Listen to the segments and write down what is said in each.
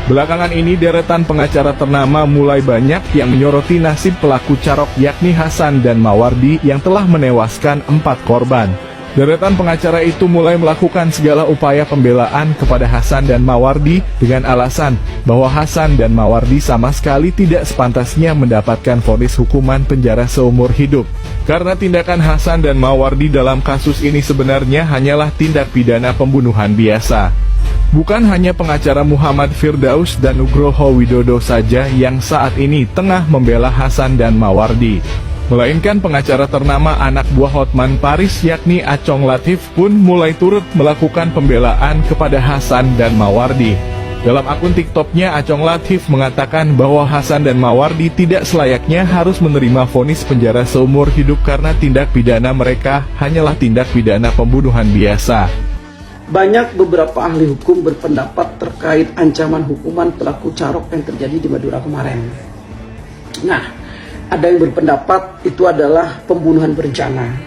Belakangan ini deretan pengacara ternama mulai banyak yang menyoroti nasib pelaku carok yakni Hasan dan Mawardi yang telah menewaskan 4 korban. Deretan pengacara itu mulai melakukan segala upaya pembelaan kepada Hasan dan Mawardi dengan alasan bahwa Hasan dan Mawardi sama sekali tidak sepantasnya mendapatkan vonis hukuman penjara seumur hidup. Karena tindakan Hasan dan Mawardi dalam kasus ini sebenarnya hanyalah tindak pidana pembunuhan biasa. Bukan hanya pengacara Muhammad Firdaus dan Nugroho Widodo saja yang saat ini tengah membela Hasan dan Mawardi, melainkan pengacara ternama anak buah Hotman Paris yakni Acong Latif pun mulai turut melakukan pembelaan kepada Hasan dan Mawardi. Dalam akun TikToknya, Acong Latif mengatakan bahwa Hasan dan Mawardi tidak selayaknya harus menerima vonis penjara seumur hidup karena tindak pidana mereka hanyalah tindak pidana pembunuhan biasa. Banyak beberapa ahli hukum berpendapat terkait ancaman hukuman pelaku carok yang terjadi di Madura kemarin. Nah, ada yang berpendapat itu adalah pembunuhan berencana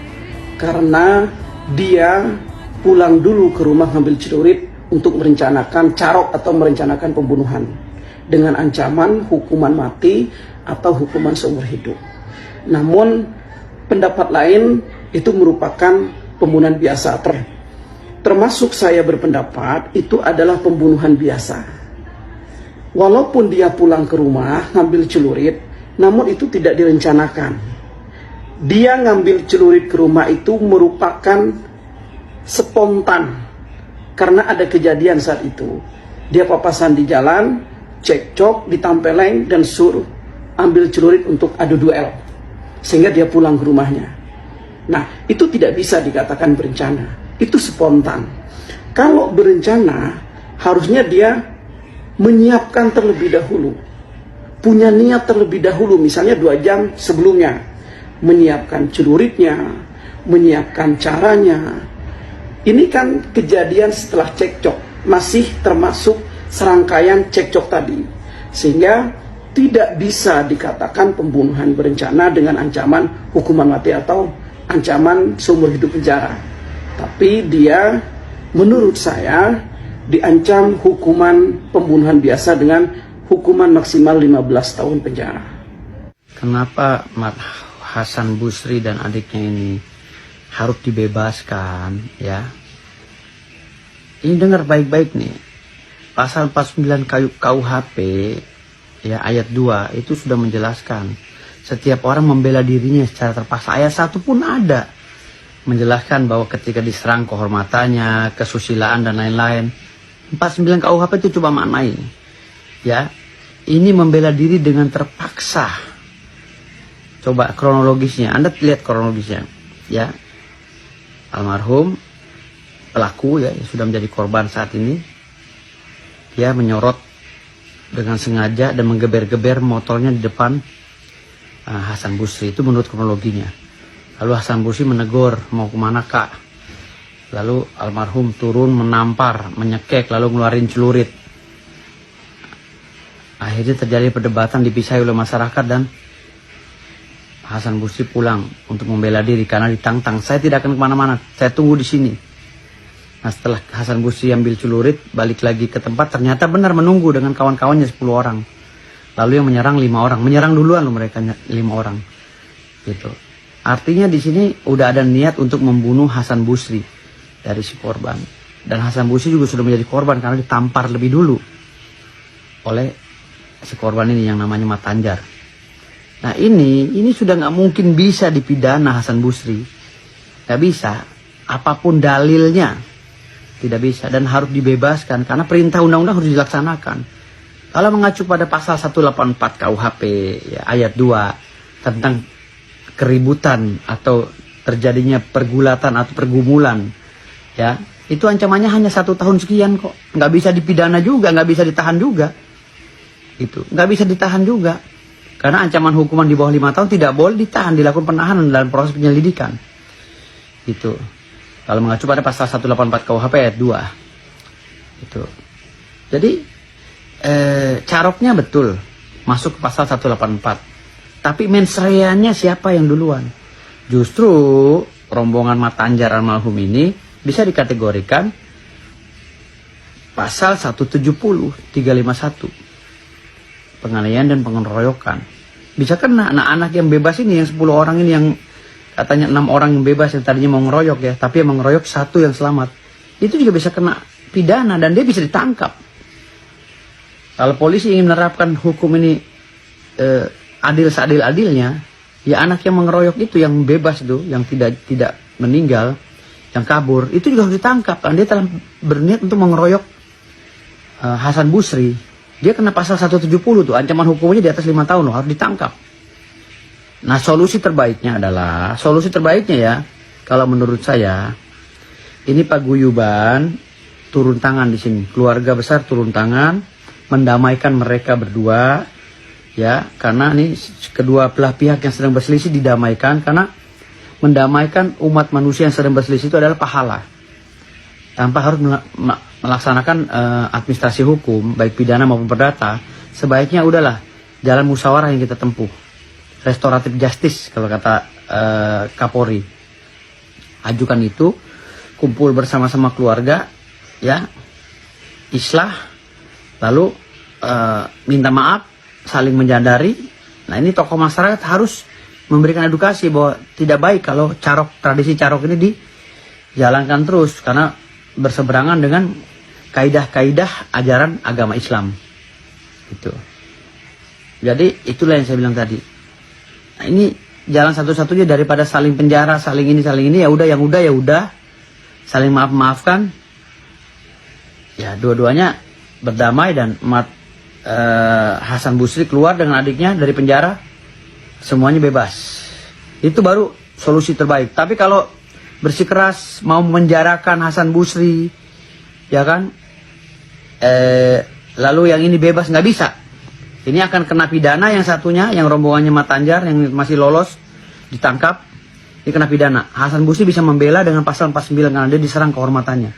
karena dia pulang dulu ke rumah ngambil celurit untuk merencanakan carok atau merencanakan pembunuhan dengan ancaman hukuman mati atau hukuman seumur hidup. Namun pendapat lain itu merupakan pembunuhan biasa. Termasuk saya berpendapat itu adalah pembunuhan biasa. Walaupun dia pulang ke rumah ngambil celurit, namun itu tidak direncanakan. Dia ngambil celurit ke rumah itu merupakan spontan. Karena ada kejadian saat itu. Dia papasan di jalan, cekcok, ditempeleng, dan suruh ambil celurit untuk adu duel. Sehingga dia pulang ke rumahnya. Nah, itu tidak bisa dikatakan berencana. Itu spontan. Kalau berencana, harusnya dia menyiapkan terlebih dahulu. Punya niat terlebih dahulu, misalnya 2 jam sebelumnya. Menyiapkan celuritnya, menyiapkan caranya. Ini kan kejadian setelah cekcok, masih termasuk serangkaian cekcok tadi. Sehingga tidak bisa dikatakan pembunuhan berencana dengan ancaman hukuman mati atau ancaman seumur hidup penjara. Tapi dia menurut saya diancam hukuman pembunuhan biasa dengan hukuman maksimal 15 tahun penjara. Kenapa Hasan Busri dan adiknya ini harus dibebaskan ya? Ini dengar baik-baik nih. Pasal 49 KUHP ya ayat 2 itu sudah menjelaskan setiap orang membela dirinya secara terpaksa. Ayat 1 pun ada menjelaskan bahwa ketika diserang kehormatannya, kesusilaan dan lain-lain. 49 KUHP itu coba maknai. Ya. Ini membela diri dengan terpaksa. Coba kronologisnya, Anda lihat kronologisnya. Ya. Almarhum pelaku ya yang sudah menjadi korban saat ini. Dia menyorot dengan sengaja dan menggeber-geber motornya di depan Hasan Busri. Itu menurut kronologinya. Lalu Hasan Busri menegur, mau kemana kak? Lalu almarhum turun menampar, menyekek, lalu ngeluarin celurit. Akhirnya terjadi perdebatan, dipisahi oleh masyarakat dan Hasan Busri pulang untuk membela diri karena ditantang. Saya tidak akan kemana-mana, saya tunggu di sini. Nah setelah Hasan Busri ambil celurit, balik lagi ke tempat, ternyata benar menunggu dengan kawan-kawannya 10 orang. Lalu yang menyerang 5 orang, menyerang duluan loh mereka 5 orang. Gitu. Artinya di sini udah ada niat untuk membunuh Hasan Busri dari si korban. Dan Hasan Busri juga sudah menjadi korban karena ditampar lebih dulu oleh si korban ini yang namanya Matanjar. Nah ini sudah nggak mungkin bisa dipidana Hasan Busri. Nggak bisa. Apapun dalilnya tidak bisa dan harus dibebaskan karena perintah undang-undang harus dilaksanakan. Kalau mengacu pada pasal 184 KUHP ya, ayat 2 tentang keributan atau terjadinya pergulatan atau pergumulan ya itu ancamannya hanya 1 tahun sekian kok, nggak bisa dipidana juga, nggak bisa ditahan juga, itu nggak bisa ditahan juga karena ancaman hukuman di bawah 5 tahun tidak boleh ditahan, dilakukan penahanan dalam proses penyelidikan itu kalau mengacu pada pasal 184 KUHP ayat 2 itu. Jadi caroknya betul masuk ke pasal 184. Tapi mensreanya siapa yang duluan? Justru rombongan Matanjar almarhum ini bisa dikategorikan pasal 170, 351. Penganiayaan dan pengeroyokan. Bisa kena anak-anak yang bebas ini, yang 10 orang ini, yang katanya 6 orang yang bebas yang tadinya mau ngeroyok ya, tapi yang mengeroyok 1 yang selamat. Itu juga bisa kena pidana dan dia bisa ditangkap. Kalau polisi ingin menerapkan hukum ini adil seadil-adilnya, ya anak yang mengeroyok itu, yang bebas itu, yang tidak meninggal, yang kabur, itu juga harus ditangkap. Dan dia telah berniat untuk mengeroyok Hasan Busri. Dia kena pasal 170 tuh, ancaman hukumnya di atas 5 tahun loh, harus ditangkap. Nah, solusi terbaiknya ya, kalau menurut saya, ini paguyuban turun tangan di sini. Keluarga besar turun tangan, mendamaikan mereka berdua, ya, karena ini kedua belah pihak yang sedang berselisih didamaikan, karena mendamaikan umat manusia yang sedang berselisih itu adalah pahala. Tanpa harus melaksanakan administrasi hukum, baik pidana maupun perdata, sebaiknya udahlah jalan musyawarah yang kita tempuh. Restoratif justice kalau kata Kapolri. Ajukan itu, kumpul bersama-sama keluarga, ya, islah, lalu minta maaf, saling menyadari. Nah, ini tokoh masyarakat harus memberikan edukasi bahwa tidak baik kalau tradisi carok ini dijalankan terus, karena berseberangan dengan kaidah-kaidah ajaran agama Islam. Gitu. Jadi itulah yang saya bilang tadi. Nah, ini jalan satu-satunya daripada saling penjara, saling ini, ya udah, yang udah ya udah, saling maaf-maafkan. Ya, dua-duanya berdamai dan Hasan Busri keluar dengan adiknya dari penjara, semuanya bebas. Itu baru solusi terbaik. Tapi kalau bersikeras mau menjarakan Hasan Busri, ya kan, lalu yang ini bebas, nggak bisa. Ini akan kena pidana, yang satunya, yang rombongannya Matanjar, yang masih lolos, ditangkap, ini kena pidana. Hasan Busri bisa membela dengan pasal 49 karena dia diserang kehormatannya.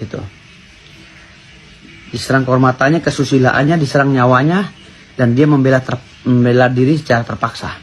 Gitu. Diserang kehormatannya, kesusilaannya, diserang nyawanya, dan dia membela diri secara terpaksa.